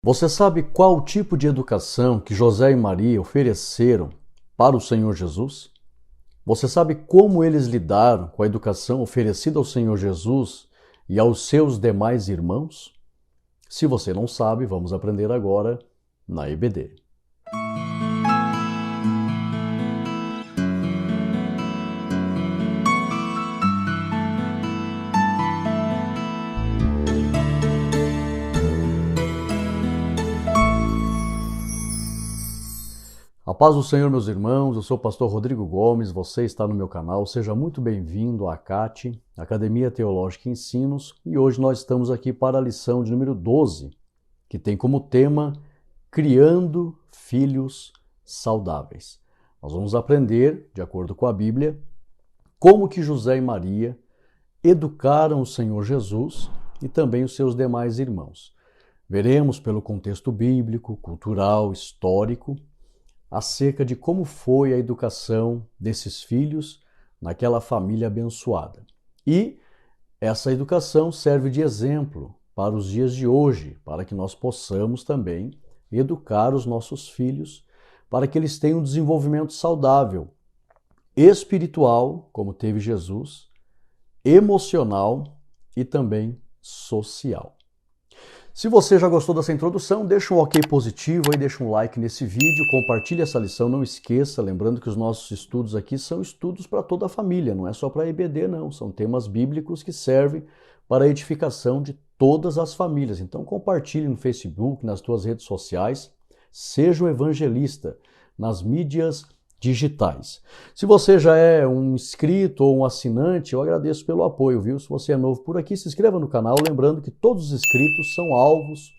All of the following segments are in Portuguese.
Você sabe qual tipo de educação que José e Maria ofereceram para o Senhor Jesus? Você sabe como eles lidaram com a educação oferecida ao Senhor Jesus e aos seus demais irmãos? Se você não sabe, vamos aprender agora na EBD. A paz do Senhor, meus irmãos, eu sou o pastor Rodrigo Gomes, você está no meu canal, seja muito bem-vindo à ACAT, Academia Teológica e Ensinos, e hoje nós estamos aqui para a lição de número 12, que tem como tema Criando Filhos Saudáveis. Nós vamos aprender, de acordo com a Bíblia, como que José e Maria educaram o Senhor Jesus e também os seus demais irmãos. Veremos pelo contexto bíblico, cultural, histórico, acerca de como foi a educação desses filhos naquela família abençoada. E essa educação serve de exemplo para os dias de hoje, para que nós possamos também educar os nossos filhos, para que eles tenham um desenvolvimento saudável, espiritual, como teve Jesus, emocional e também social. Se você já gostou dessa introdução, deixa um ok positivo aí, deixa um like nesse vídeo, compartilhe essa lição, não esqueça, lembrando que os nossos estudos aqui são estudos para toda a família, não é só para a EBD não, são temas bíblicos que servem para a edificação de todas as famílias. Então compartilhe no Facebook, nas tuas redes sociais, seja um evangelista nas mídias digitais. Se você já é um inscrito ou um assinante, eu agradeço pelo apoio, viu? Se você é novo por aqui, se inscreva no canal, lembrando que todos os inscritos são alvos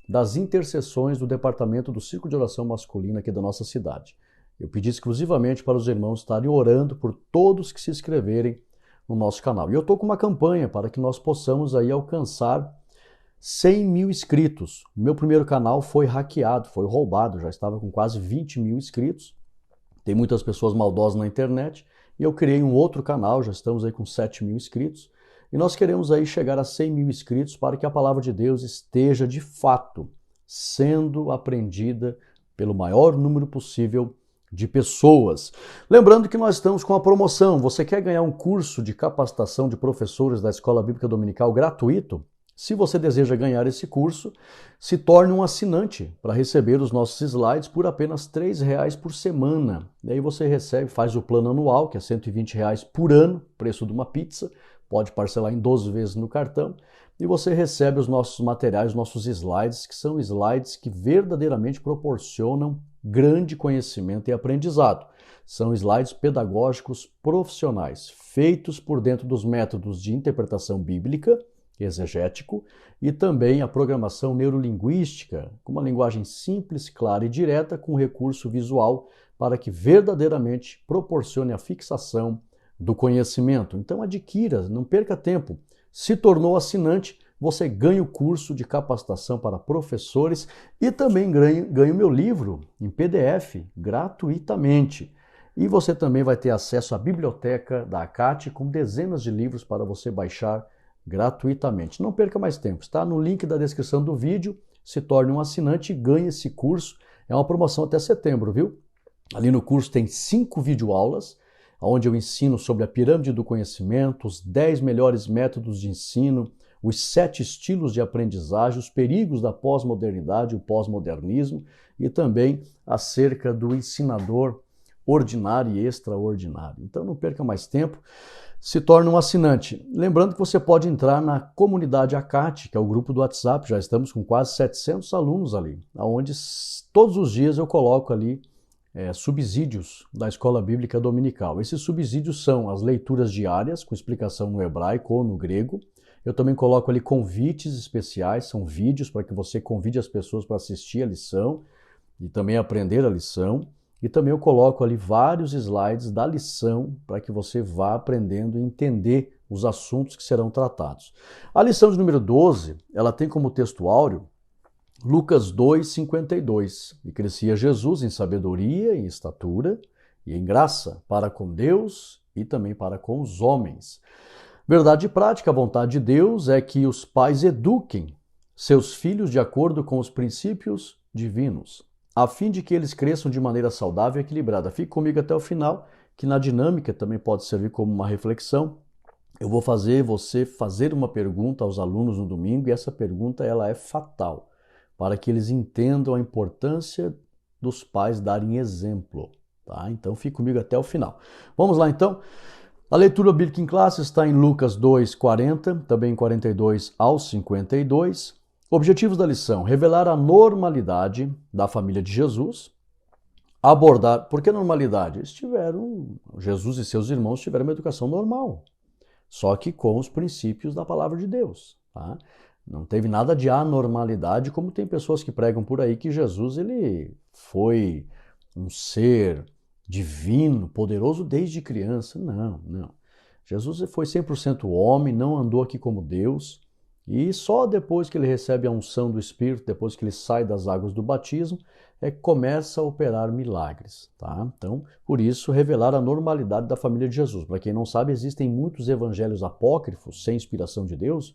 das intercessões do Departamento do Círculo de Oração Masculina aqui da nossa cidade. Eu pedi exclusivamente para os irmãos estarem orando por todos que se inscreverem no nosso canal. E eu estou com uma campanha para que nós possamos aí alcançar 100 mil inscritos. O meu primeiro canal foi hackeado, foi roubado, já estava com quase 20 mil inscritos. Tem muitas pessoas maldosas na internet e eu criei um outro canal, já estamos aí com 7 mil inscritos e nós queremos aí chegar a 100 mil inscritos para que a palavra de Deus esteja de fato sendo aprendida pelo maior número possível de pessoas. Lembrando que nós estamos com a promoção, você quer ganhar um curso de capacitação de professores da Escola Bíblica Dominical gratuito? Se você deseja ganhar esse curso, se torne um assinante para receber os nossos slides por apenas R$ 3 por semana. E aí você recebe, faz o plano anual, que é R$ 120 por ano, preço de uma pizza, pode parcelar em 12 vezes no cartão, e você recebe os nossos materiais, os nossos slides, que são slides que verdadeiramente proporcionam grande conhecimento e aprendizado. São slides pedagógicos profissionais, feitos por dentro dos métodos de interpretação bíblica, exegético, e também a programação neurolinguística, com uma linguagem simples, clara e direta, com recurso visual, para que verdadeiramente proporcione a fixação do conhecimento. Então adquira, não perca tempo. Se tornou assinante, você ganha o curso de capacitação para professores e também ganha o meu livro em PDF gratuitamente. E você também vai ter acesso à biblioteca da ACAT com dezenas de livros para você baixar gratuitamente. Não perca mais tempo, está no link da descrição do vídeo, se torne um assinante e ganhe esse curso. É uma promoção até setembro, viu? Ali no curso tem 5 videoaulas, onde eu ensino sobre a pirâmide do conhecimento, os 10 melhores métodos de ensino, os 7 estilos de aprendizagem, os perigos da pós-modernidade, o pós-modernismo, e também acerca do ensinador ordinário e extraordinário. Então não perca mais tempo, se torne um assinante. Lembrando que você pode entrar na comunidade ACAT, que é o grupo do WhatsApp, já estamos com quase 700 alunos ali, onde todos os dias eu coloco ali subsídios da Escola Bíblica Dominical. Esses subsídios são as leituras diárias, com explicação no hebraico ou no grego. Eu também coloco ali convites especiais, são vídeos para que você convide as pessoas para assistir a lição e também aprender a lição. E também eu coloco ali vários slides da lição para que você vá aprendendo e entender os assuntos que serão tratados. A lição de número 12, ela tem como texto áureo Lucas 2:52. E crescia Jesus em sabedoria, em estatura e em graça para com Deus e também para com os homens. Verdade prática, a vontade de Deus é que os pais eduquem seus filhos de acordo com os princípios divinos, a fim de que eles cresçam de maneira saudável e equilibrada. Fique comigo até o final, que na dinâmica também pode servir como uma reflexão. Eu vou fazer você fazer uma pergunta aos alunos no domingo, e essa pergunta ela é fatal, para que eles entendam a importância dos pais darem exemplo. Tá? Então fique comigo até o final. Vamos lá então. A leitura bíblica em classe está em Lucas 2:40, também 42 ao 52. Objetivos da lição: revelar a normalidade da família de Jesus, abordar... Por que normalidade? Jesus e seus irmãos tiveram uma educação normal, só que com os princípios da palavra de Deus. Tá? Não teve nada de anormalidade, como tem pessoas que pregam por aí que Jesus ele foi um ser divino, poderoso desde criança. Não, não. Jesus foi 100% homem, não andou aqui como Deus, e só depois que ele recebe a unção do Espírito, depois que ele sai das águas do batismo, é que começa a operar milagres. Tá? Então, por isso, revelar a normalidade da família de Jesus. Para quem não sabe, existem muitos evangelhos apócrifos, sem inspiração de Deus,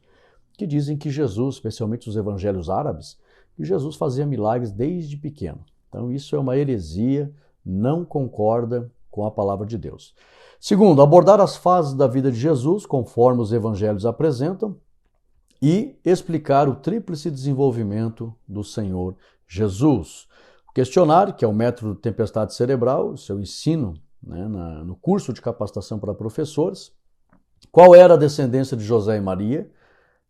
que dizem que Jesus, especialmente os evangelhos árabes, que Jesus fazia milagres desde pequeno. Então, isso é uma heresia, não concorda com a palavra de Deus. Segundo, abordar as fases da vida de Jesus, conforme os evangelhos apresentam, e explicar o tríplice desenvolvimento do Senhor Jesus. O questionário, que é o método de tempestade cerebral, seu ensino no curso de capacitação para professores. Qual era a descendência de José e Maria?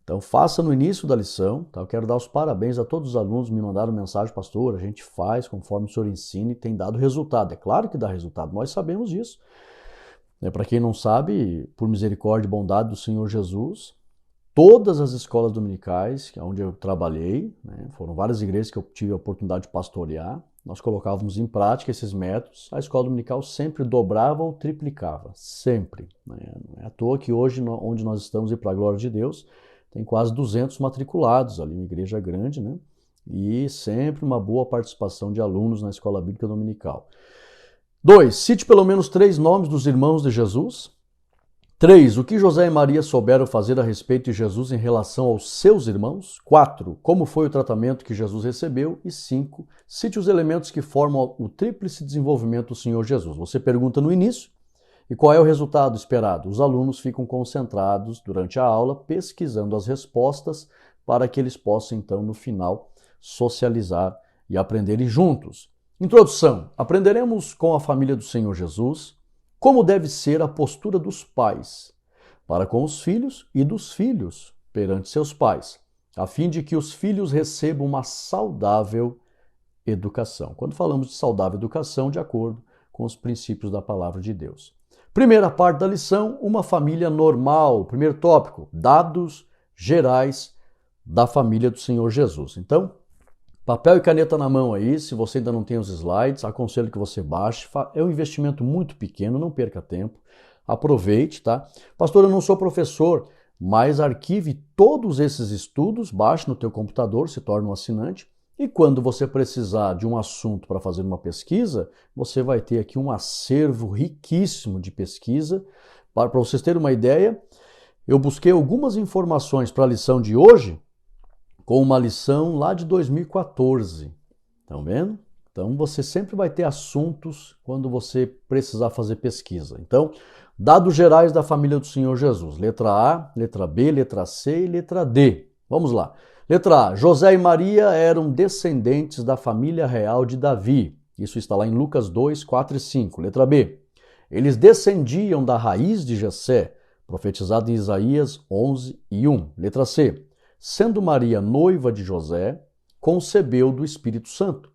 Então faça no início da lição. Tá? Eu quero dar os parabéns a todos os alunos que me mandaram mensagem: pastor, a gente faz conforme o senhor ensina e tem dado resultado. É claro que dá resultado, nós sabemos disso. Para quem não sabe, por misericórdia e bondade do Senhor Jesus, todas as escolas dominicais onde eu trabalhei, foram várias igrejas que eu tive a oportunidade de pastorear, nós colocávamos em prática esses métodos. A escola dominical sempre dobrava ou triplicava, sempre. Não é à toa que hoje, onde nós estamos, e para a glória de Deus, tem quase 200 matriculados ali, uma igreja grande, e sempre uma boa participação de alunos na escola bíblica dominical. 2. Cite pelo menos 3 nomes dos irmãos de Jesus. 3. O que José e Maria souberam fazer a respeito de Jesus em relação aos seus irmãos? 4. Como foi o tratamento que Jesus recebeu? E 5. Cite os elementos que formam o tríplice desenvolvimento do Senhor Jesus. Você pergunta no início, e qual é o resultado esperado? Os alunos ficam concentrados durante a aula, pesquisando as respostas, para que eles possam, então, no final, socializar e aprenderem juntos. Introdução. Aprenderemos com a família do Senhor Jesus como deve ser a postura dos pais para com os filhos e dos filhos perante seus pais, a fim de que os filhos recebam uma saudável educação. Quando falamos de saudável educação, de acordo com os princípios da palavra de Deus. Primeira parte da lição, uma família normal. Primeiro tópico, dados gerais da família do Senhor Jesus. Então, papel e caneta na mão aí, se você ainda não tem os slides, aconselho que você baixe. É um investimento muito pequeno, não perca tempo. Aproveite, tá? Pastor, eu não sou professor, mas arquive todos esses estudos, baixe no teu computador, se torne um assinante. E quando você precisar de um assunto para fazer uma pesquisa, você vai ter aqui um acervo riquíssimo de pesquisa. Para vocês terem uma ideia, eu busquei algumas informações para a lição de hoje, com uma lição lá de 2014. Estão vendo? Então você sempre vai ter assuntos quando você precisar fazer pesquisa. Então, dados gerais da família do Senhor Jesus. Letra A, letra B, letra C e letra D. Vamos lá. Letra A. José e Maria eram descendentes da família real de Davi. Isso está lá em Lucas 2, 4 e 5. Letra B. Eles descendiam da raiz de Jessé, profetizado em Isaías 11 e 1. Letra C. Sendo Maria noiva de José, concebeu do Espírito Santo.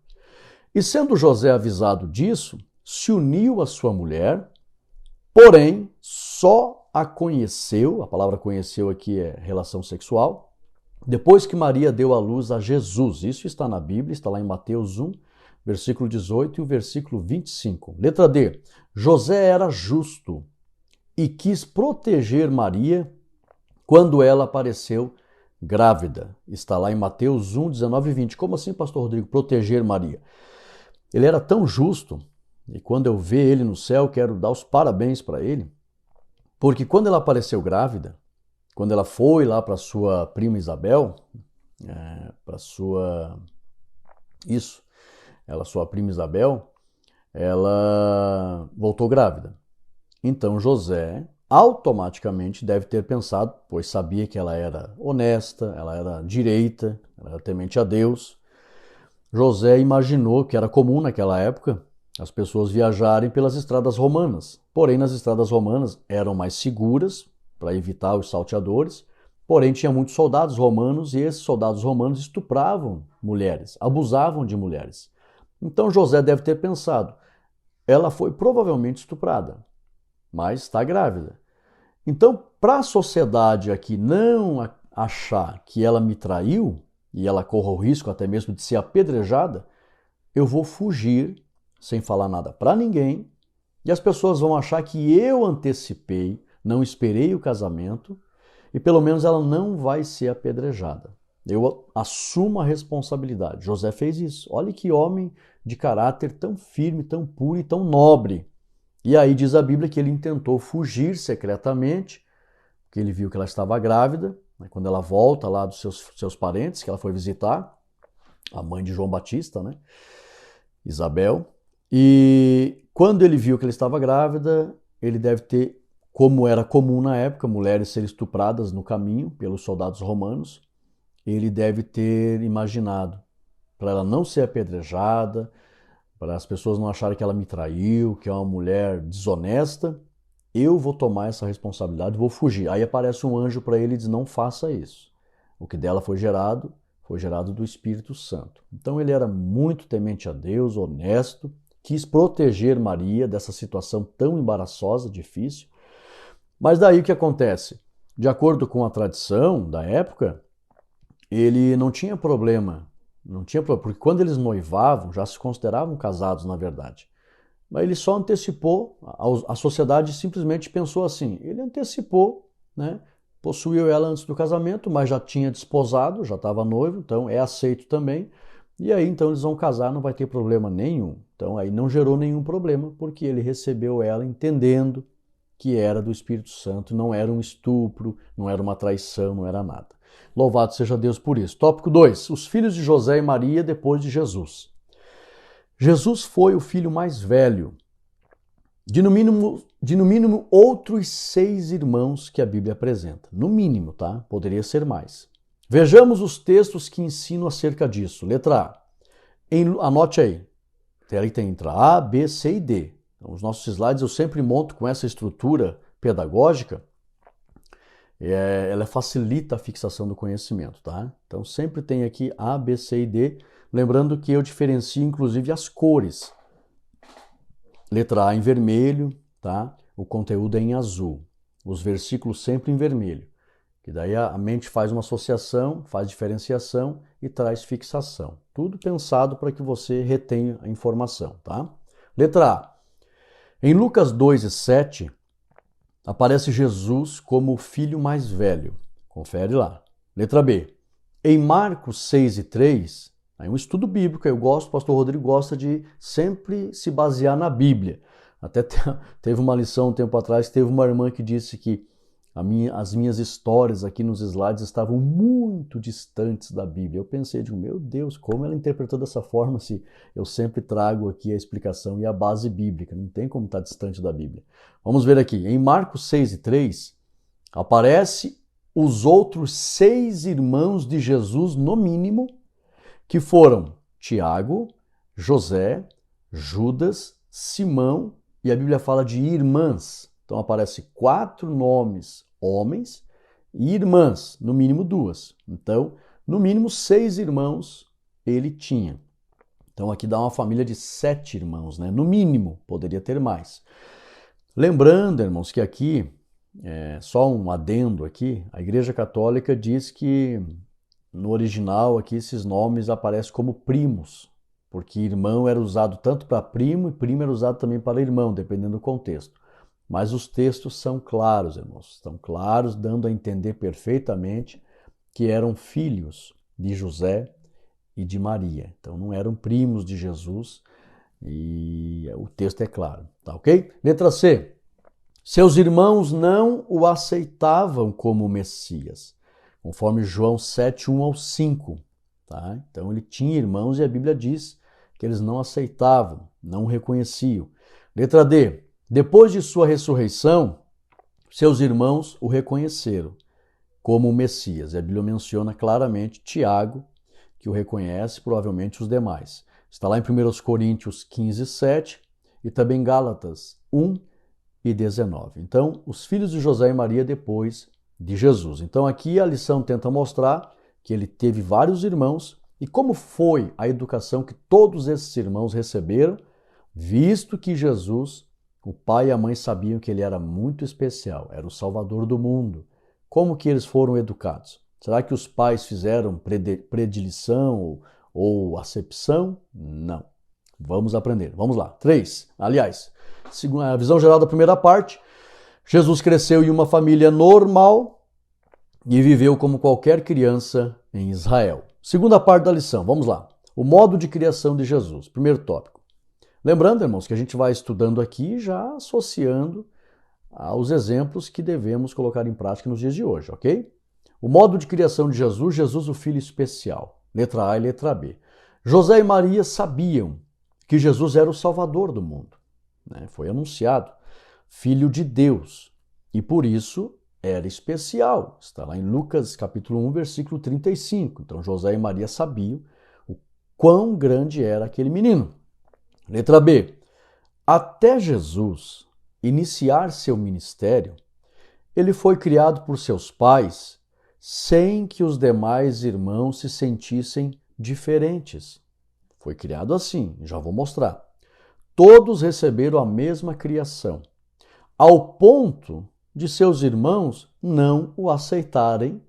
E sendo José avisado disso, se uniu à sua mulher, porém só a conheceu, a palavra conheceu aqui é relação sexual, depois que Maria deu à luz a Jesus. Isso está na Bíblia, está lá em Mateus 1, versículo 18 e o versículo 25. Letra D. José era justo e quis proteger Maria quando ela apareceu grávida. Está lá em Mateus 1, 19 e 20. Como assim, pastor Rodrigo, proteger Maria? Ele era tão justo, e quando eu ver ele no céu, quero dar os parabéns para ele, porque quando ela apareceu grávida, quando ela foi lá para sua prima Isabel, para sua sua prima Isabel, ela voltou grávida. Então José automaticamente deve ter pensado, pois sabia que ela era honesta, ela era direita, ela era temente a Deus. José imaginou que era comum naquela época as pessoas viajarem pelas estradas romanas. Porém, nas estradas romanas eram mais seguras para evitar os salteadores. Porém, tinha muitos soldados romanos e esses soldados romanos estupravam mulheres, abusavam de mulheres. Então José deve ter pensado, ela foi provavelmente estuprada, mas está grávida. Então, para a sociedade aqui não achar que ela me traiu, e ela corra o risco até mesmo de ser apedrejada, eu vou fugir sem falar nada para ninguém, e as pessoas vão achar que eu antecipei, não esperei o casamento, e pelo menos ela não vai ser apedrejada. Eu assumo a responsabilidade. José fez isso. Olha que homem de caráter tão firme, tão puro e tão nobre. E aí diz a Bíblia que ele intentou fugir secretamente, porque ele viu que ela estava grávida, quando ela volta lá dos seus parentes, que ela foi visitar, a mãe de João Batista, né? Isabel. E quando ele viu que ela estava grávida, ele deve ter, como era comum na época, mulheres serem estupradas no caminho pelos soldados romanos, ele deve ter imaginado, para ela não ser apedrejada, para as pessoas não acharem que ela me traiu, que é uma mulher desonesta, eu vou tomar essa responsabilidade, vou fugir. Aí aparece um anjo para ele e diz, não faça isso. O que dela foi gerado do Espírito Santo. Então ele era muito temente a Deus, honesto, quis proteger Maria dessa situação tão embaraçosa, difícil. Mas daí o que acontece? De acordo com a tradição da época, ele não tinha problema, porque quando eles noivavam, já se consideravam casados, na verdade. Mas ele só antecipou, a sociedade simplesmente pensou assim, ele antecipou, né? Possuiu ela antes do casamento, mas já tinha desposado, já estava noivo, então é aceito também. E aí então eles vão casar, não vai ter problema nenhum. Então aí não gerou nenhum problema, porque ele recebeu ela entendendo que era do Espírito Santo, não era um estupro, não era uma traição, não era nada. Louvado seja Deus por isso. Tópico 2. Os filhos de José e Maria depois de Jesus. Jesus foi o filho mais velho de no mínimo outros 6 irmãos que a Bíblia apresenta. No mínimo, tá? Poderia ser mais. Vejamos os textos que ensinam acerca disso. Letra A. Anote aí. Aí tem letra A, B, C e D. Então, os nossos slides eu sempre monto com essa estrutura pedagógica. Ela facilita a fixação do conhecimento, tá? Então sempre tem aqui A, B, C e D. Lembrando que eu diferencio inclusive as cores. Letra A em vermelho, tá? O conteúdo é em azul. Os versículos sempre em vermelho. Que daí a mente faz uma associação, faz diferenciação e traz fixação. Tudo pensado para que você retenha a informação, tá? Letra A. Em Lucas 2:7, aparece Jesus como o filho mais velho. Confere lá. Letra B. Em Marcos 6:3, é um estudo bíblico, o pastor Rodrigo gosta de sempre se basear na Bíblia. Até teve uma lição um tempo atrás, teve uma irmã que disse que as minhas histórias aqui nos slides estavam muito distantes da Bíblia. Eu pensei, meu Deus, como ela interpretou dessa forma se eu sempre trago aqui a explicação e a base bíblica? Não tem como estar distante da Bíblia. Vamos ver aqui. Em Marcos 6:3, aparece os outros 6 irmãos de Jesus, no mínimo, que foram Tiago, José, Judas, Simão, e a Bíblia fala de irmãs. Então aparece 4 nomes, homens, e irmãs, no mínimo 2. Então, no mínimo 6 irmãos ele tinha. Então aqui dá uma família de 7 irmãos, né? No mínimo, poderia ter mais. Lembrando, irmãos, que aqui, só um adendo aqui, a Igreja Católica diz que no original aqui esses nomes aparecem como primos, porque irmão era usado tanto para primo e primo era usado também para irmão, dependendo do contexto. Mas os textos são claros, irmãos, estão claros, dando a entender perfeitamente que eram filhos de José e de Maria. Então não eram primos de Jesus e o texto é claro, tá ok? Letra C. Seus irmãos não o aceitavam como Messias. conforme João 7, 1 ao 5. Tá? Então ele tinha irmãos e a Bíblia diz que eles não aceitavam, não o reconheciam. Letra D. Depois de sua ressurreição, seus irmãos o reconheceram como o Messias. A Bíblia menciona claramente Tiago, que o reconhece, provavelmente os demais. Está lá em 1 Coríntios 15, 7 e também Gálatas 1 e 19. Então, os filhos de José e Maria depois de Jesus. Então, aqui a lição tenta mostrar que ele teve vários irmãos e como foi a educação que todos esses irmãos receberam, visto que Jesus, o pai e a mãe sabiam que ele era muito especial, era o Salvador do mundo. Como que eles foram educados? Será que os pais fizeram predileção ou acepção? Não. Vamos aprender. Vamos lá. 3. Aliás, a visão geral da primeira parte. Jesus cresceu em uma família normal e viveu como qualquer criança em Israel. Segunda parte da lição. Vamos lá. O modo de criação de Jesus. Primeiro tópico. Lembrando, irmãos, que a gente vai estudando aqui já associando aos exemplos que devemos colocar em prática nos dias de hoje, ok? O modo de criação de Jesus, Jesus o Filho especial. Letra A e letra B. José e Maria sabiam que Jesus era o Salvador do mundo. Foi anunciado, Filho de Deus. E por isso era especial. Está lá em Lucas capítulo 1, versículo 35. Então José e Maria sabiam o quão grande era aquele menino. Letra B. Até Jesus iniciar seu ministério, ele foi criado por seus pais sem que os demais irmãos se sentissem diferentes. Foi criado assim, já vou mostrar. Todos receberam a mesma criação, ao ponto de seus irmãos não o aceitarem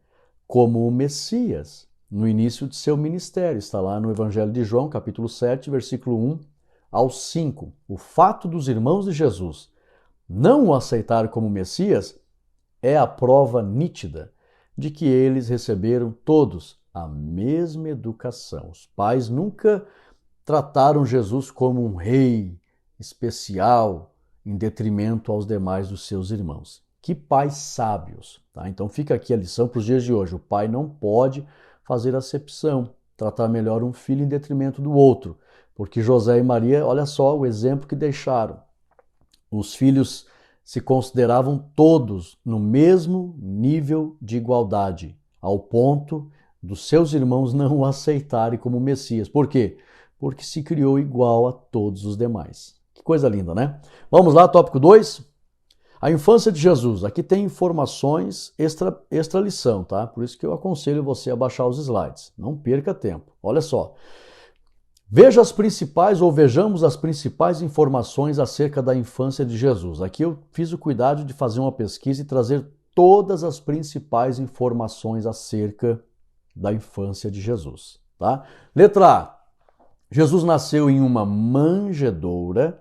como o Messias. No início de seu ministério, está lá no Evangelho de João, capítulo 7, versículo 1 ao 5. O fato dos irmãos de Jesus não o aceitarem como Messias é a prova nítida de que eles receberam todos a mesma educação. Os pais nunca trataram Jesus como um rei especial em detrimento aos demais dos seus irmãos. Que pais sábios, tá? Então fica aqui a lição para os dias de hoje. O pai não pode fazer acepção, tratar melhor um filho em detrimento do outro, porque José e Maria, olha só o exemplo que deixaram. Os filhos se consideravam todos no mesmo nível de igualdade, ao ponto dos seus irmãos não o aceitarem como Messias. Por quê? Porque se criou igual a todos os demais. Que coisa linda, né? Vamos lá, tópico 2. A infância de Jesus. Aqui tem informações extra lição, tá? Por isso que eu aconselho você a baixar os slides. Não perca tempo. Olha só. Vejamos as principais informações acerca da infância de Jesus. Aqui eu fiz o cuidado de fazer uma pesquisa e trazer todas as principais informações acerca da infância de Jesus, tá? Letra A. Jesus nasceu em uma manjedoura,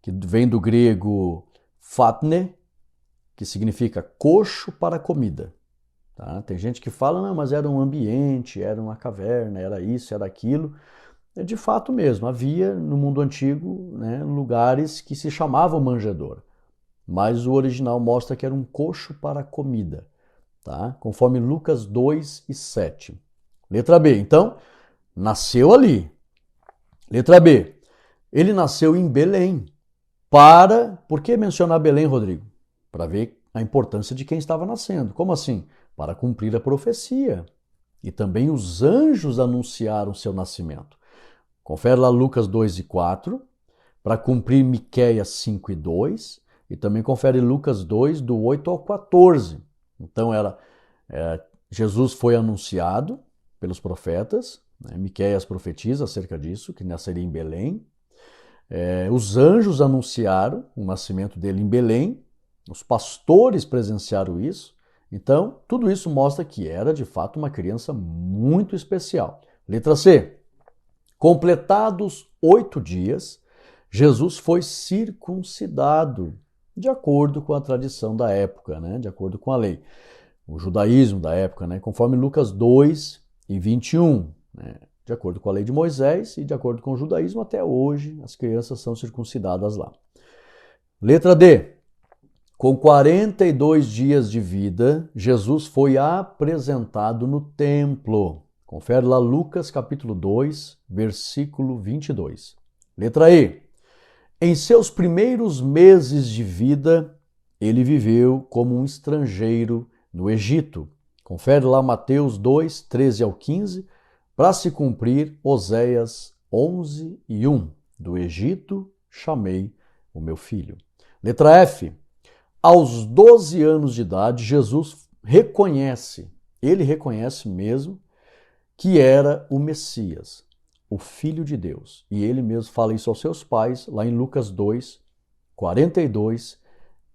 que vem do grego fatne, que significa coxo para comida. Tá? Tem gente que fala, não, mas era um ambiente, era uma caverna, era isso, era aquilo. É de fato mesmo, havia no mundo antigo, né, lugares que se chamavam manjedoura, mas o original mostra que era um coxo para comida, tá? Conforme Lucas 2 e 7. Letra B, então, nasceu ali. Letra B, ele nasceu em Belém. Por que mencionar Belém, Rodrigo? Para ver a importância de quem estava nascendo. Como assim? Para cumprir a profecia. E também os anjos anunciaram seu nascimento. Confere lá Lucas 2 e 4, para cumprir Miqueias 5 e 2, e também confere Lucas 2, do 8 ao 14. Então, Jesus foi anunciado pelos profetas, né? Miqueias profetiza acerca disso, que nasceria em Belém. Os anjos anunciaram o nascimento dele em Belém, os pastores presenciaram isso. Então, tudo isso mostra que era, de fato, uma criança muito especial. Letra C. Completados 8 dias, Jesus foi circuncidado, de acordo com a tradição da época, né? De acordo com a lei, o judaísmo da época, né? Conforme Lucas 2 e 21, né? De acordo com a lei de Moisés e de acordo com o judaísmo, até hoje as crianças são circuncidadas lá. Letra D. Com 42 dias de vida, Jesus foi apresentado no templo. Confere lá Lucas capítulo 2, versículo 22. Letra E. Em seus primeiros meses de vida, ele viveu como um estrangeiro no Egito. Confere lá Mateus 2, 13 ao 15, para se cumprir Oséias 11 e 1. Do Egito chamei o meu filho. Letra F. Aos 12 anos de idade, Jesus ele reconhece mesmo que era o Messias, o Filho de Deus. E ele mesmo fala isso aos seus pais, lá em Lucas 2, 42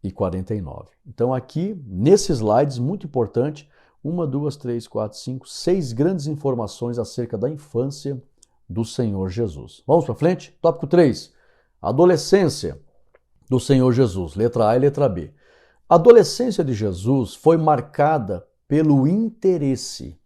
e 49. Então aqui, nesses slides, muito importante, 1, 2, 3, 4, 5, 6 grandes informações acerca da infância do Senhor Jesus. Vamos para frente? Tópico 3. Adolescência do Senhor Jesus. Letra A e letra B. A adolescência de Jesus foi marcada pelo interesse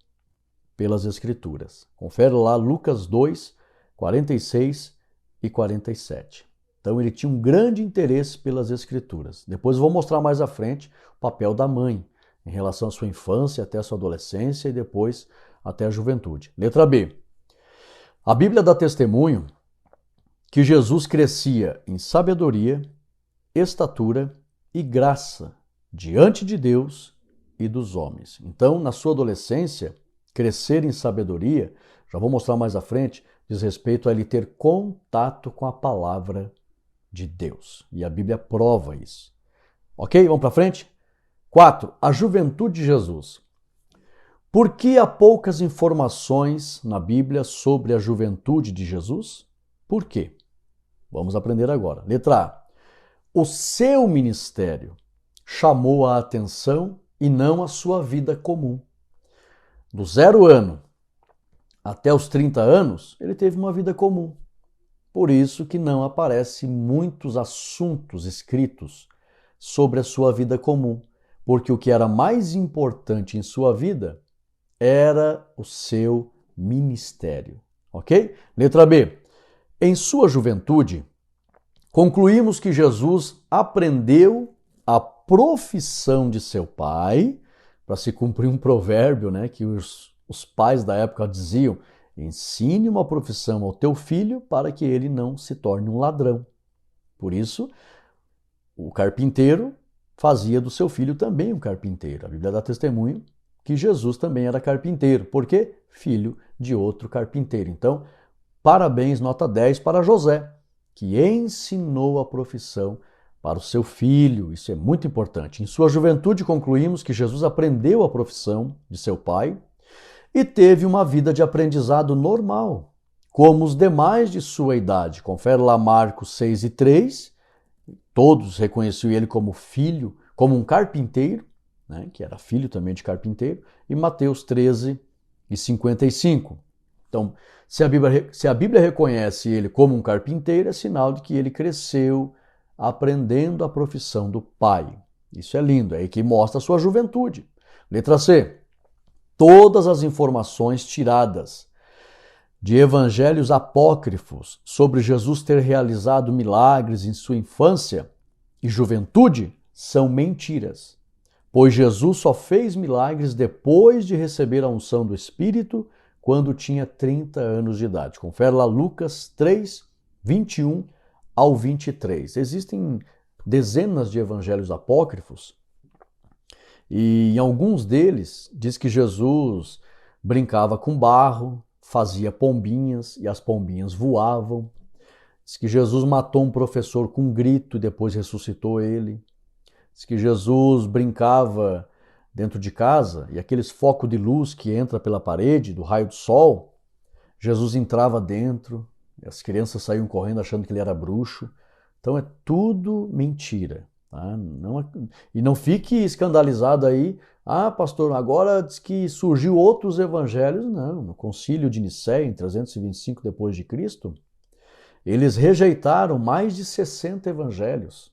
pelas Escrituras. Confere lá Lucas 2, 46 e 47. Então ele tinha um grande interesse pelas Escrituras. Depois eu vou mostrar mais à frente o papel da mãe em relação à sua infância até a sua adolescência e depois até a juventude. Letra B. A Bíblia dá testemunho que Jesus crescia em sabedoria, estatura e graça diante de Deus e dos homens. Então, na sua adolescência, crescer em sabedoria, já vou mostrar mais à frente, diz respeito a ele ter contato com a palavra de Deus. E a Bíblia prova isso. Ok? Vamos para frente? 4. A juventude de Jesus. Por que há poucas informações na Bíblia sobre a juventude de Jesus? Por quê? Vamos aprender agora. Letra A. O seu ministério chamou a atenção e não a sua vida comum. Do 0 ano até os 30 anos, ele teve uma vida comum. Por isso que não aparecem muitos assuntos escritos sobre a sua vida comum, porque o que era mais importante em sua vida era o seu ministério. Ok? Letra B. Em sua juventude, concluímos que Jesus aprendeu a profissão de seu pai, para se cumprir um provérbio, né, que os pais da época diziam: ensine uma profissão ao teu filho para que ele não se torne um ladrão. Por isso, o carpinteiro fazia do seu filho também um carpinteiro. A Bíblia dá testemunho que Jesus também era carpinteiro. Por quê? Filho de outro carpinteiro. Então, parabéns, nota 10 para José, que ensinou a profissão para o seu filho. Isso é muito importante. Em sua juventude, concluímos que Jesus aprendeu a profissão de seu pai e teve uma vida de aprendizado normal, como os demais de sua idade. Confere lá Marcos 6 e 3. Todos reconheciam ele como filho, como um carpinteiro, né, que era filho também de carpinteiro, e Mateus 13 e 55. Então, se a Bíblia reconhece ele como um carpinteiro, é sinal de que ele cresceu aprendendo a profissão do pai. Isso é lindo, é aí que mostra a sua juventude. Letra C. Todas as informações tiradas de evangelhos apócrifos sobre Jesus ter realizado milagres em sua infância e juventude são mentiras, pois Jesus só fez milagres depois de receber a unção do Espírito quando tinha 30 anos de idade. Confere lá Lucas 3, 21 ao 23. Existem dezenas de evangelhos apócrifos e em alguns deles diz que Jesus brincava com barro, fazia pombinhas e as pombinhas voavam. Diz que Jesus matou um professor com um grito e depois ressuscitou ele. Diz que Jesus brincava dentro de casa e aqueles focos de luz que entra pela parede do raio do sol, Jesus entrava dentro e as crianças saíam correndo achando que ele era bruxo. Então é tudo mentira. Tá? E não fique escandalizado aí. Ah, pastor, agora diz que surgiu outros evangelhos. Não, no Concílio de Nicéia, em 325 depois de Cristo, eles rejeitaram mais de 60 evangelhos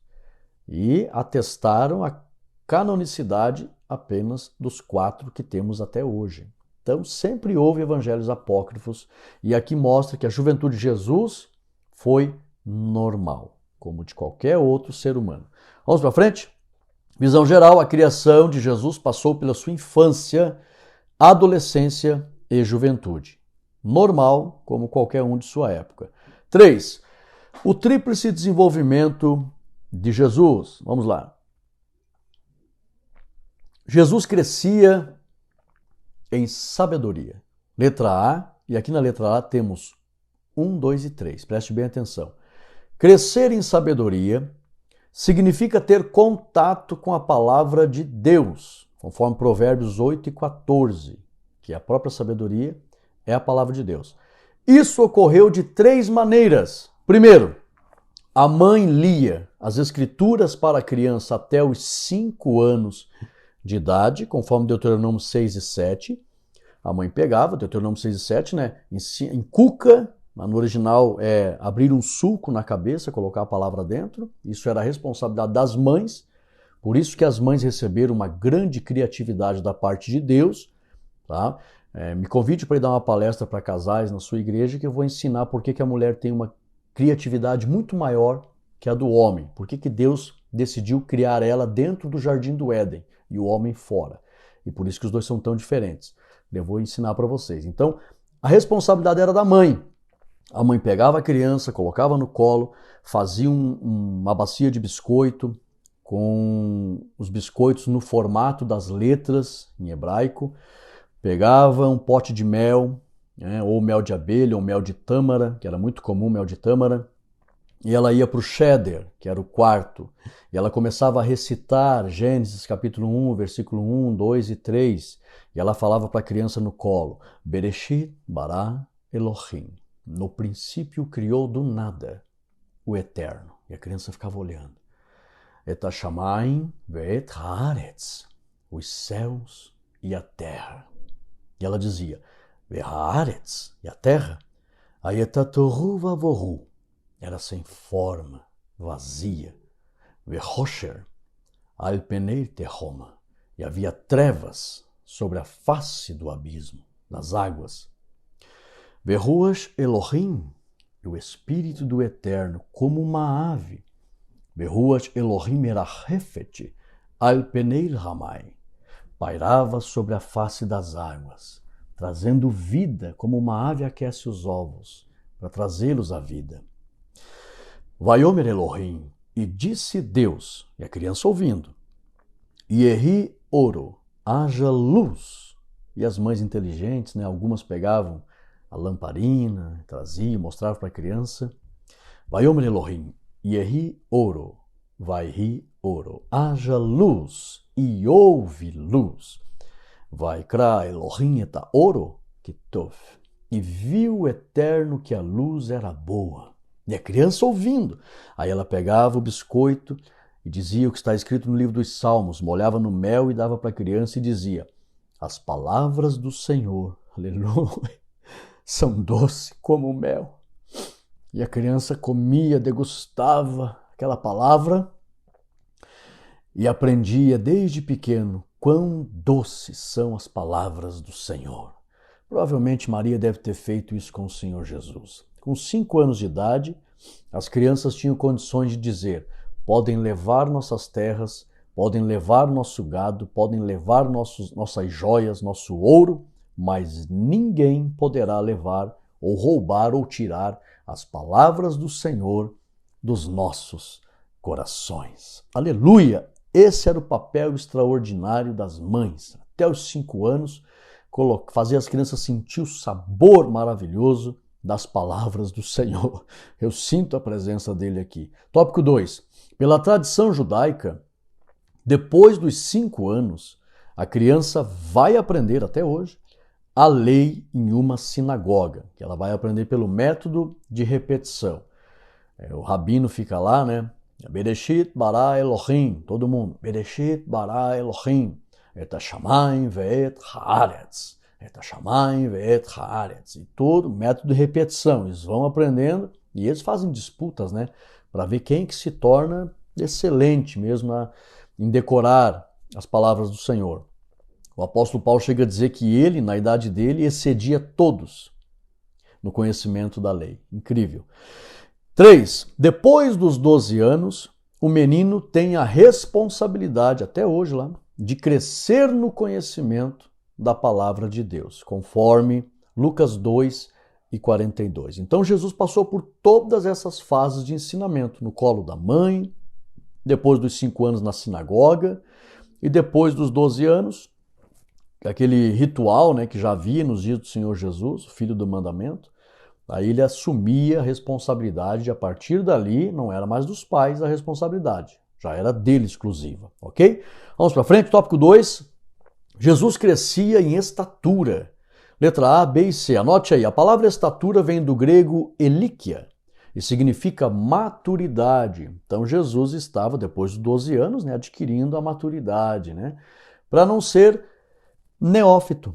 e atestaram a canonicidade apenas dos 4 que temos até hoje. Então, sempre houve evangelhos apócrifos e aqui mostra que a juventude de Jesus foi normal, como de qualquer outro ser humano. Vamos para frente? Visão geral, a criação de Jesus passou pela sua infância, adolescência e juventude. Normal, como qualquer um de sua época. 3. O tríplice desenvolvimento de Jesus. Vamos lá. Jesus crescia em sabedoria. Letra A, e aqui na letra A temos 1, 2 e 3. Preste bem atenção. Crescer em sabedoria significa ter contato com a palavra de Deus, conforme Provérbios 8 e 14, que a própria sabedoria é a palavra de Deus. Isso ocorreu de 3 maneiras. Primeiro, a mãe lia as escrituras para a criança até os 5 anos de idade, conforme Deuteronômio 6 e 7. A mãe pegava, Deuteronômio 6 e 7, né? Em cuca, no original é abrir um sulco na cabeça, colocar a palavra dentro. Isso era a responsabilidade das mães. Por isso que as mães receberam uma grande criatividade da parte de Deus. Tá? Me convide para ir dar uma palestra para casais na sua igreja, que eu vou ensinar por que a mulher tem uma criatividade muito maior que a do homem. Por que Deus decidiu criar ela dentro do jardim do Éden e o homem fora. E por isso que os dois são tão diferentes. Eu vou ensinar para vocês. Então, a responsabilidade era da mãe. A mãe pegava a criança, colocava no colo, fazia uma bacia de biscoito, com os biscoitos no formato das letras em hebraico, pegava um pote de mel, ou mel de abelha, ou mel de tâmara, que era muito comum, mel de tâmara, e ela ia para o cheder, que era o quarto, e ela começava a recitar Gênesis capítulo 1, versículo 1, 2 e 3, e ela falava para a criança no colo, Bereshit bara Elohim. No princípio criou do nada o Eterno. E a criança ficava olhando. Et hashamayim ve'et haaretz. Os céus e a terra. E ela dizia, ve'haaretz, e a terra, ayeta tohu vavohu. Era sem forma, vazia. Ve'hosher, al penei tehoma. E havia trevas sobre a face do abismo, das águas. Ve'ruach Elohim, o Espírito do Eterno, como uma ave. Ve'ruach Elohim merachefet al penei ramai. Pairava sobre a face das águas, trazendo vida, como uma ave aquece os ovos, para trazê-los à vida. Vaiomer Elohim, e disse Deus, e a criança ouvindo, Yehi oro, haja luz. E as mães inteligentes, algumas pegavam a lamparina, trazia, mostrava para a criança. Vaiomer Elohim, Yehi oro, vaihi oro, haja luz, e houve luz. Vaikra Elohim et oro, kitov. E viu o Eterno que a luz era boa. E a criança ouvindo. Aí ela pegava o biscoito e dizia o que está escrito no livro dos Salmos, molhava no mel e dava para a criança e dizia, as palavras do Senhor, aleluia, são doces como o mel. E a criança comia, degustava aquela palavra e aprendia desde pequeno quão doces são as palavras do Senhor. Provavelmente Maria deve ter feito isso com o Senhor Jesus. Com 5 anos de idade, as crianças tinham condições de dizer, podem levar nossas terras, podem levar nosso gado, podem levar nossas joias, nosso ouro, mas ninguém poderá levar ou roubar ou tirar as palavras do Senhor dos nossos corações. Aleluia! Esse era o papel extraordinário das mães. Até os 5 anos, fazer as crianças sentir o sabor maravilhoso das palavras do Senhor. Eu sinto a presença dele aqui. Tópico 2. Pela tradição judaica, depois dos 5 anos, a criança vai aprender, até hoje, a lei em uma sinagoga, que ela vai aprender pelo método de repetição. O rabino fica lá, Bereshit bara Elohim, todo mundo. Bereshit bara Elohim, et hashamayim ve'et haaretz. Et hashamayim ve'et haaretz. E todo método de repetição. Eles vão aprendendo e eles fazem disputas, para ver quem que se torna excelente mesmo em decorar as palavras do Senhor. O apóstolo Paulo chega a dizer que ele, na idade dele, excedia todos no conhecimento da lei. Incrível. 3. Depois dos 12 anos, o menino tem a responsabilidade, até hoje lá, de crescer no conhecimento da palavra de Deus, conforme Lucas 2:42. Então Jesus passou por todas essas fases de ensinamento, no colo da mãe, depois dos 5 anos na sinagoga, e depois dos 12 anos, aquele ritual, né, que já havia nos dias do Senhor Jesus, o filho do mandamento, aí ele assumia a responsabilidade, a partir dali não era mais dos pais a responsabilidade, já era dele exclusiva, ok? Vamos para frente, tópico 2, Jesus crescia em estatura. Letra A, B e C, anote aí, a palavra estatura vem do grego elikia e significa maturidade. Então Jesus estava, depois dos 12 anos, né, adquirindo a maturidade, né, para não ser neófito.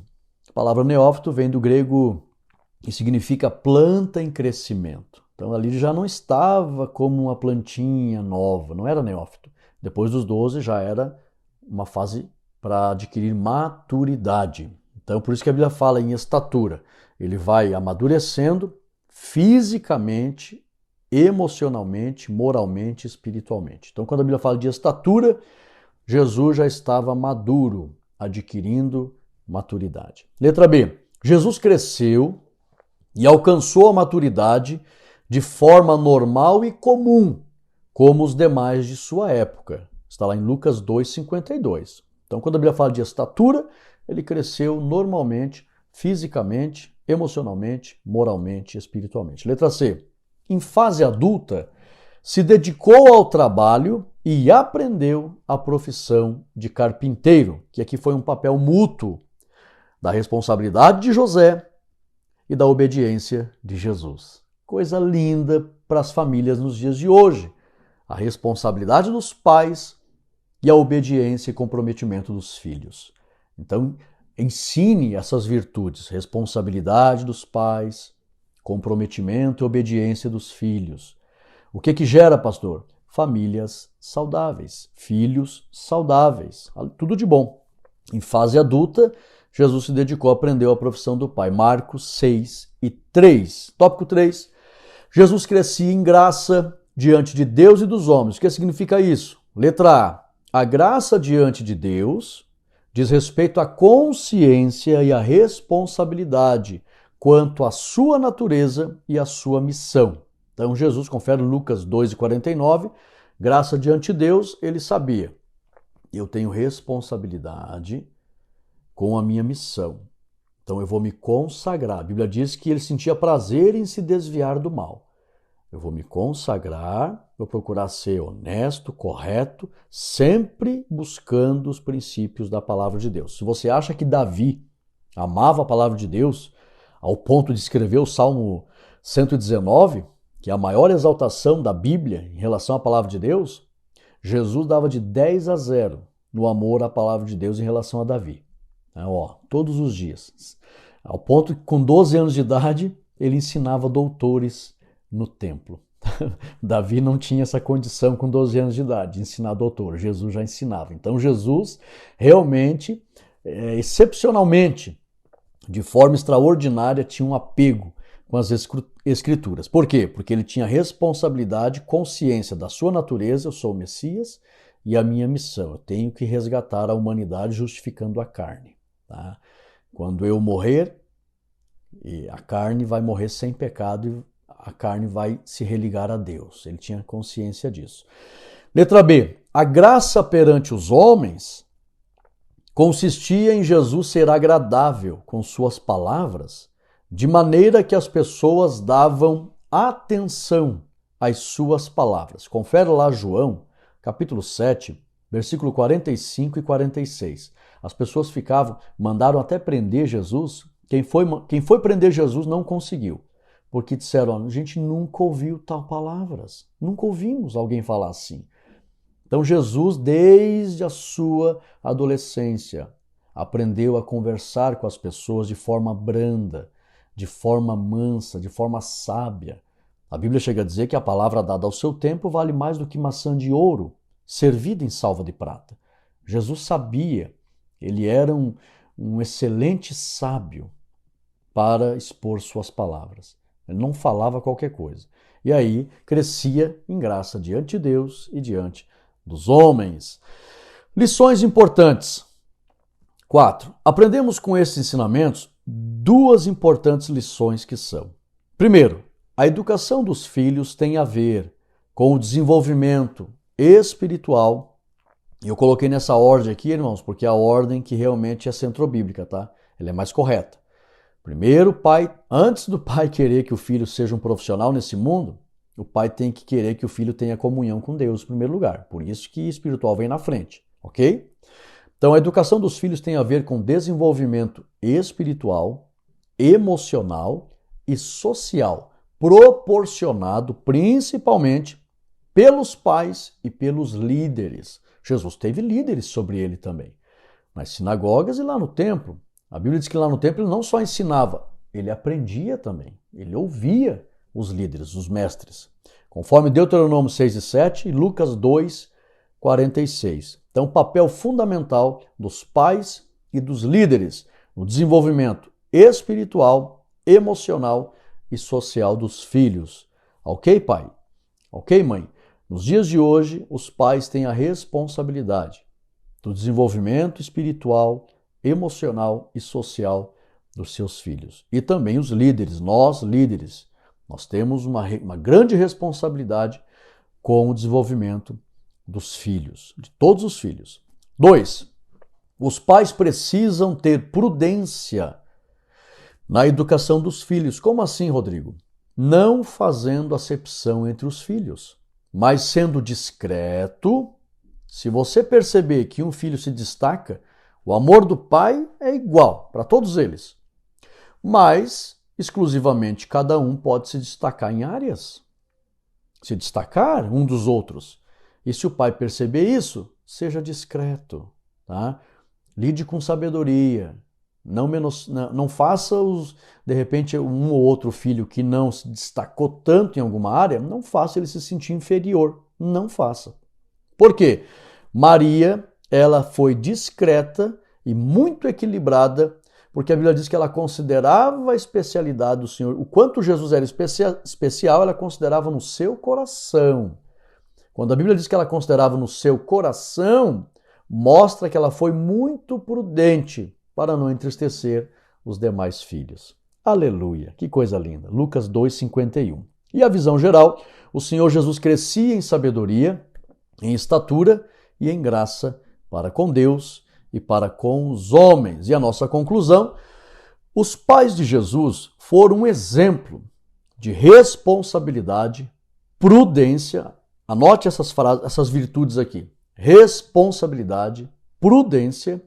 A palavra neófito vem do grego e significa planta em crescimento. Então ali ele já não estava como uma plantinha nova, não era neófito. Depois dos 12 já era uma fase para adquirir maturidade. Então por isso que a Bíblia fala em estatura. Ele vai amadurecendo fisicamente, emocionalmente, moralmente, espiritualmente. Então quando a Bíblia fala de estatura, Jesus já estava maduro, adquirindo maturidade. Letra B. Jesus cresceu e alcançou a maturidade de forma normal e comum, como os demais de sua época. Está lá em Lucas 2:52. Então, quando a Bíblia fala de estatura, ele cresceu normalmente, fisicamente, emocionalmente, moralmente e espiritualmente. Letra C. Em fase adulta, se dedicou ao trabalho e aprendeu a profissão de carpinteiro, que aqui foi um papel mútuo da responsabilidade de José e da obediência de Jesus. Coisa linda para as famílias nos dias de hoje. A responsabilidade dos pais e a obediência e comprometimento dos filhos. Então, ensine essas virtudes, responsabilidade dos pais, comprometimento e obediência dos filhos. O que gera, pastor? Famílias saudáveis, filhos saudáveis, tudo de bom. Em fase adulta, Jesus se dedicou, aprendeu a profissão do Pai. Marcos 6:3. Tópico 3. Jesus crescia em graça diante de Deus e dos homens. O que significa isso? Letra A. A graça diante de Deus diz respeito à consciência e à responsabilidade quanto à sua natureza e à sua missão. Então Jesus, confere Lucas 2:49, graça diante de Deus, ele sabia. Eu tenho responsabilidade com a minha missão. Então eu vou me consagrar. A Bíblia diz que ele sentia prazer em se desviar do mal. Eu vou me consagrar, vou procurar ser honesto, correto, sempre buscando os princípios da palavra de Deus. Se você acha que Davi amava a palavra de Deus ao ponto de escrever o Salmo 119, que é a maior exaltação da Bíblia em relação à palavra de Deus, Jesus dava de 10-0 no amor à palavra de Deus em relação a Davi. Todos os dias. Ao ponto que com 12 anos de idade, ele ensinava doutores no templo. Davi não tinha essa condição com 12 anos de idade, de ensinar doutor. Jesus já ensinava. Então Jesus realmente, excepcionalmente, de forma extraordinária, tinha um apego com as escrituras. Por quê? Porque ele tinha responsabilidade, consciência da sua natureza, eu sou o Messias, e a minha missão, eu tenho que resgatar a humanidade justificando a carne. Tá? Quando eu morrer, a carne vai morrer sem pecado e a carne vai se religar a Deus. Ele tinha consciência disso. Letra B. A graça perante os homens consistia em Jesus ser agradável com suas palavras, de maneira que as pessoas davam atenção às suas palavras. Confere lá João, capítulo 7, versículo 45 e 46. As pessoas mandaram até prender Jesus. Quem foi prender Jesus não conseguiu. Porque disseram, a gente nunca ouviu tal palavras. Nunca ouvimos alguém falar assim. Então Jesus, desde a sua adolescência, aprendeu a conversar com as pessoas de forma branda, de forma mansa, de forma sábia. A Bíblia chega a dizer que a palavra dada ao seu tempo vale mais do que maçã de ouro, servida em salva de prata. Jesus sabia, ele era um excelente sábio para expor suas palavras. Ele não falava qualquer coisa. E aí crescia em graça diante de Deus e diante dos homens. Lições importantes. 4. Aprendemos com esses ensinamentos duas importantes lições que são: primeiro, a educação dos filhos tem a ver com o desenvolvimento espiritual. E eu coloquei nessa ordem aqui, irmãos, porque é a ordem que realmente é centrobíblica, tá? Ela é mais correta. Primeiro, o pai, antes do pai querer que o filho seja um profissional nesse mundo, o pai tem que querer que o filho tenha comunhão com Deus em primeiro lugar. Por isso que espiritual vem na frente, ok? Então, a educação dos filhos tem a ver com desenvolvimento espiritual, emocional e social, proporcionado principalmente pelos pais e pelos líderes. Jesus teve líderes sobre ele também, nas sinagogas e lá no templo. A Bíblia diz que lá no templo ele não só ensinava, ele aprendia também, ele ouvia os líderes, os mestres, conforme Deuteronômio 6 e 7 e Lucas 2, 46. Então, o papel fundamental dos pais e dos líderes no desenvolvimento espiritual, emocional e social dos filhos. Ok, pai? Ok, mãe? Nos dias de hoje, os pais têm a responsabilidade do desenvolvimento espiritual, emocional e social dos seus filhos. E também os líderes, nós líderes, nós temos uma grande responsabilidade com o desenvolvimento dos filhos, de todos os filhos. 2. Os pais precisam ter prudência na educação dos filhos. Como assim, Rodrigo? Não fazendo acepção entre os filhos, mas sendo discreto. Se você perceber que um filho se destaca, o amor do pai é igual para todos eles, mas exclusivamente cada um pode se destacar em áreas, se destacar um dos outros. E se o pai perceber isso, seja discreto, tá? Lide com sabedoria. Não faça de repente um ou outro filho que não se destacou tanto em alguma área, não faça ele se sentir inferior. Não faça. Por quê? Maria, ela foi discreta e muito equilibrada, porque a Bíblia diz que ela considerava a especialidade do Senhor. O quanto Jesus era especial, ela considerava no seu coração. Quando a Bíblia diz que ela considerava no seu coração, mostra que ela foi muito prudente para não entristecer os demais filhos. Aleluia! Que coisa linda! Lucas 2:51. E a visão geral, o Senhor Jesus crescia em sabedoria, em estatura e em graça para com Deus e para com os homens. E a nossa conclusão, os pais de Jesus foram um exemplo de responsabilidade, prudência. Anote essas virtudes aqui: responsabilidade, prudência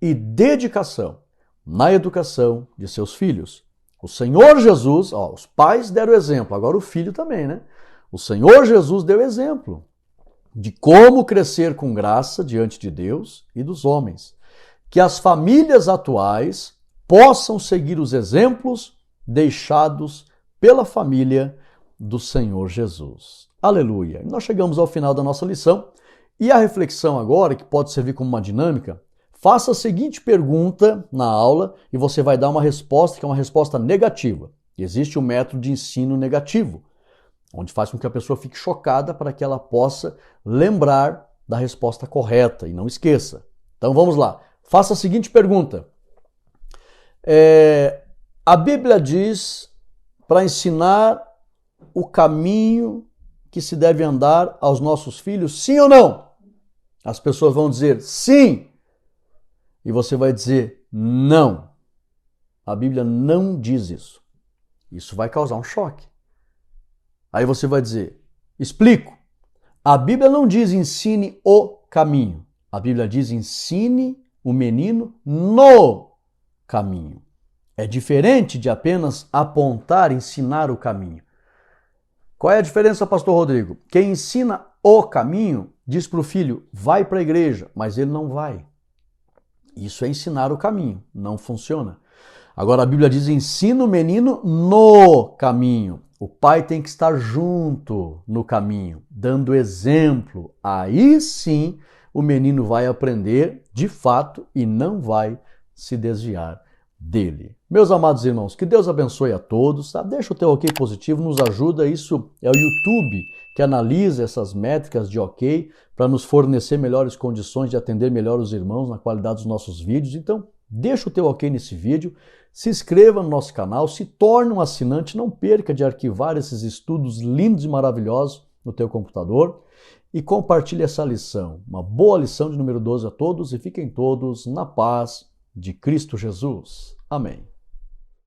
e dedicação na educação de seus filhos. O Senhor Jesus, os pais deram exemplo, agora o filho também, né? O Senhor Jesus deu exemplo de como crescer com graça diante de Deus e dos homens. Que as famílias atuais possam seguir os exemplos deixados pela família do Senhor Jesus. Aleluia! Nós chegamos ao final da nossa lição e a reflexão agora, que pode servir como uma dinâmica, faça a seguinte pergunta na aula e você vai dar uma resposta que é uma resposta negativa. Existe um método de ensino negativo, onde faz com que a pessoa fique chocada para que ela possa lembrar da resposta correta e não esqueça. Então vamos lá. Faça a seguinte pergunta. A Bíblia diz para ensinar o caminho que se deve andar aos nossos filhos, sim ou não? As pessoas vão dizer sim. E você vai dizer não. A Bíblia não diz isso. Isso vai causar um choque. Aí você vai dizer, explico. A Bíblia não diz ensine o caminho. A Bíblia diz ensine o menino no caminho. É diferente de apenas apontar, ensinar o caminho. Qual é a diferença, pastor Rodrigo? Quem ensina o caminho diz para o filho, vai para a igreja, mas ele não vai. Isso é ensinar o caminho, não funciona. Agora a Bíblia diz, ensina o menino no caminho. O pai tem que estar junto no caminho, dando exemplo. Aí sim o menino vai aprender de fato e não vai se desviar dele. Meus amados irmãos, que Deus abençoe a todos, tá? Deixa o teu ok positivo, nos ajuda, isso é o YouTube que analisa essas métricas de ok para nos fornecer melhores condições de atender melhor os irmãos na qualidade dos nossos vídeos. Então, deixa o teu ok nesse vídeo, se inscreva no nosso canal, se torne um assinante, não perca de arquivar esses estudos lindos e maravilhosos no teu computador e compartilhe essa lição. Uma boa lição de número 12 a todos e fiquem todos na paz de Cristo Jesus. Amém.